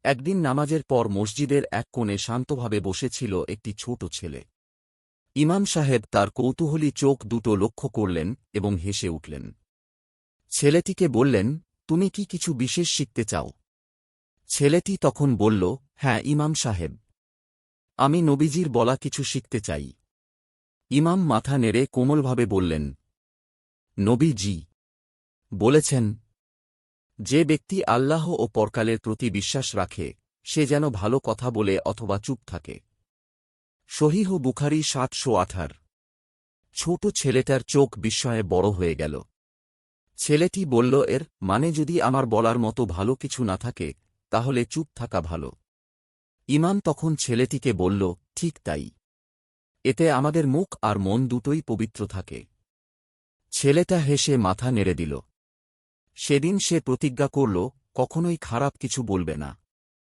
একদিন নামাজের পর মসজিদের এক কোণে শান্তভাবে বসেছিল একটি ছোট ছেলে। ইমাম সাহেব তার কৌতূহলী চোখ দুটো লক্ষ্য করলেন এবং হেসে উঠলেন। ছেলেটিকে বললেন, তুমি কি কিছু বিশেষ শিখতে চাও? ছেলেটি তখন বলল, হ্যাঁ ইমাম সাহেব, আমি নবীজির বলা কিছু শিখতে চাই। ইমাম মাথা নেড়ে কোমলভাবে বললেন, নবীজি বলেছেন, যে ব্যক্তি আল্লাহ ও পরকালের প্রতি বিশ্বাস রাখে সে যেন ভালো কথা বলে অথবা চুপ থাকে। সহিহ বুখারী ৭১৮। ছোট ছেলেটার চোখ বিস্ময়ে বড় হয়ে গেল। ছেলেটি বলল, এর মানে যদি আমার বলার মতো ভালো কিছু না থাকে তাহলে চুপ থাকা ভালো। ইমাম তখন ছেলেটিকে বলল, ঠিক তাই, এতে আমাদের মুখ আর মন দুটোই পবিত্র থাকে। ছেলেটা হেসে মাথা নেড়ে দিল। সেদিন সে প্রতিজ্ঞা করল, কখনোই খারাপ কিছু বলবে না।